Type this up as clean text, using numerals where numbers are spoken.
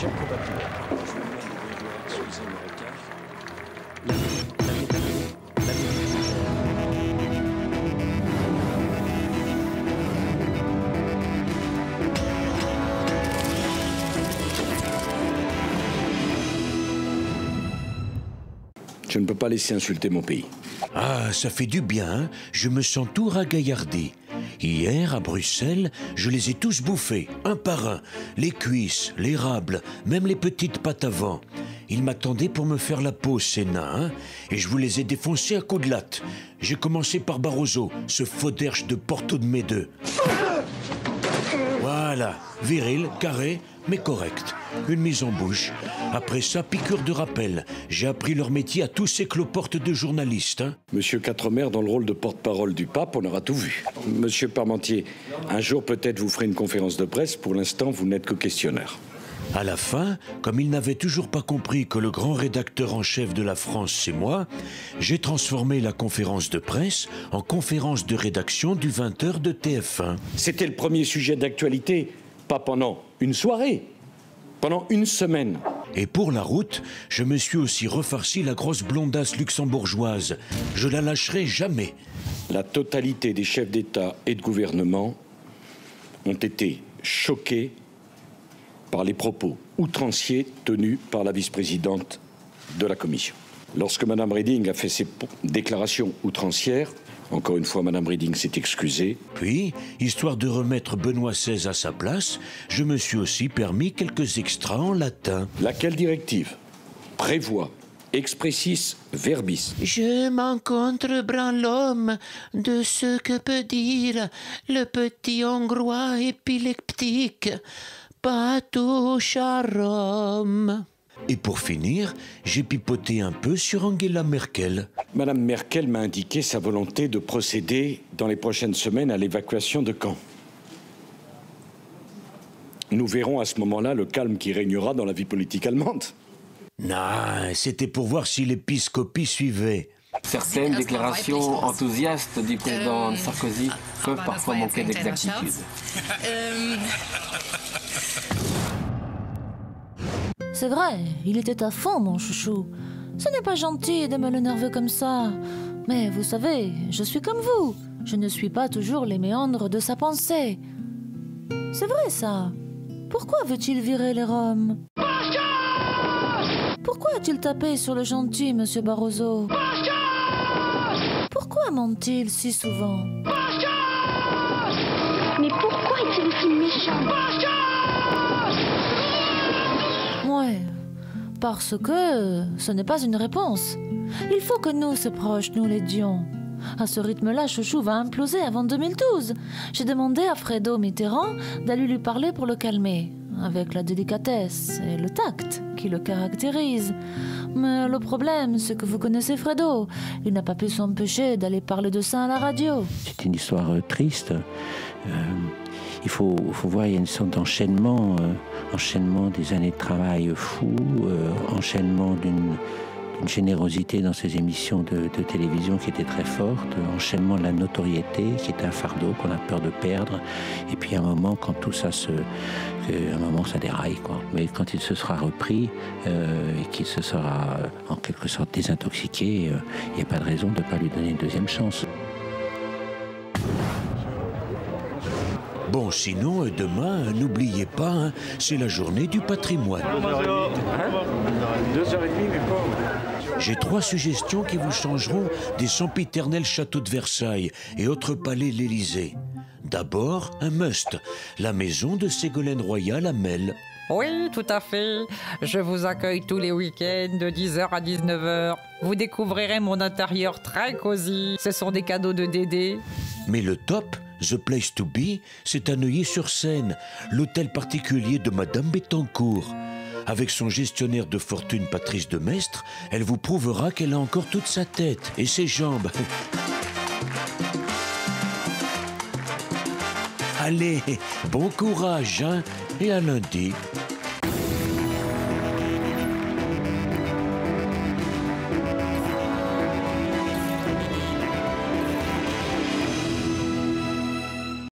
Chers compatriotes, je vous demande de bien vouloir excuser mon retard. Je ne peux pas laisser insulter mon pays. Ah, ça fait du bien, hein? Je me sens tout ragaillardi. Hier, à Bruxelles, je les ai tous bouffés, un par un. Les cuisses, l'érable, même les petites pattes avant. Ils m'attendaient pour me faire la peau, ces nains, hein? Et je vous les ai défoncés à coups de latte. J'ai commencé par Barroso, ce fauderche de Porto de Médeux. Voilà, viril, carré, mais correct. Une mise en bouche. Après ça, piqûre de rappel. J'ai appris leur métier à tous ces cloportes de journalistes. Hein. Monsieur Quatremer, dans le rôle de porte-parole du pape, on aura tout vu. Monsieur Parmentier, un jour peut-être vous ferez une conférence de presse. Pour l'instant, vous n'êtes que questionnaire. À la fin, comme il n'avait toujours pas compris que le grand rédacteur en chef de la France, c'est moi, j'ai transformé la conférence de presse en conférence de rédaction du 20h de TF1. C'était le premier sujet d'actualité, pas pendant une soirée, pendant une semaine. Et pour la route, je me suis aussi refarci la grosse blondasse luxembourgeoise. Je la lâcherai jamais. La totalité des chefs d'État et de gouvernement ont été choqués par les propos outranciers tenus par la vice-présidente de la Commission. Lorsque Mme Reding a fait ses déclarations outrancières, encore une fois, Mme Reding s'est excusée. Puis, histoire de remettre Benoît XVI à sa place, je me suis aussi permis quelques extras en latin. Laquelle directive prévoit expressis verbis. Je m'encontre branle-homme de ce que peut dire le petit Hongrois épileptique. Pas touche à Rome. Et pour finir, j'ai pipoté un peu sur Angela Merkel. Madame Merkel m'a indiqué sa volonté de procéder dans les prochaines semaines à l'évacuation de Caen. Nous verrons à ce moment-là le calme qui régnera dans la vie politique allemande. Non, c'était pour voir si l'épiscopie suivait. Certaines déclarations enthousiastes du président Sarkozy peuvent parfois manquer d'exactitude. C'est vrai, il était à fond, mon chouchou. Ce n'est pas gentil de me l'énerver comme ça. Mais vous savez, je suis comme vous. Je ne suis pas toujours les méandres de sa pensée. C'est vrai, ça. Pourquoi veut-il virer les Roms? Pourquoi a-t-il tapé sur le gentil, monsieur Barroso? Pourquoi ment-il si souvent? Mais pourquoi est-il aussi méchant? Ouais, parce que ce n'est pas une réponse. Il faut que nous, ses proches, nous l'aidions. À ce rythme-là, Chouchou va imploser avant 2012. J'ai demandé à Fredo Mitterrand d'aller lui parler pour le calmer, avec la délicatesse et le tact qui le caractérisent. Mais le problème, c'est que vous connaissez Fredo. Il n'a pas pu s'empêcher d'aller parler de ça à la radio. C'est une histoire triste. Il faut voir, il y a une sorte d'enchaînement, enchaînement des années de travail fou, enchaînement d'une générosité dans ces émissions de télévision qui était très forte, enchaînement de la notoriété qui est un fardeau qu'on a peur de perdre, et puis un moment quand tout ça un moment ça déraille, quoi. Mais quand il se sera repris et qu'il se sera en quelque sorte désintoxiqué, il n'y a pas de raison de ne pas lui donner une deuxième chance. Bon, sinon, demain, n'oubliez pas, hein, c'est la journée du patrimoine. 2h30, mais pas. J'ai 3 suggestions qui vous changeront des sempiternels châteaux de Versailles et autres palais de l'Élysée. D'abord, un must, la maison de Ségolène Royal à Melle. Oui, tout à fait. Je vous accueille tous les week-ends de 10h à 19h. Vous découvrirez mon intérieur très cosy. Ce sont des cadeaux de Dédé. Mais le top, the place to be, c'est à Neuilly-sur-Seine, l'hôtel particulier de Madame Bettencourt. Avec son gestionnaire de fortune Patrice Demestre, elle vous prouvera qu'elle a encore toute sa tête et ses jambes. Allez, bon courage, hein, et à lundi.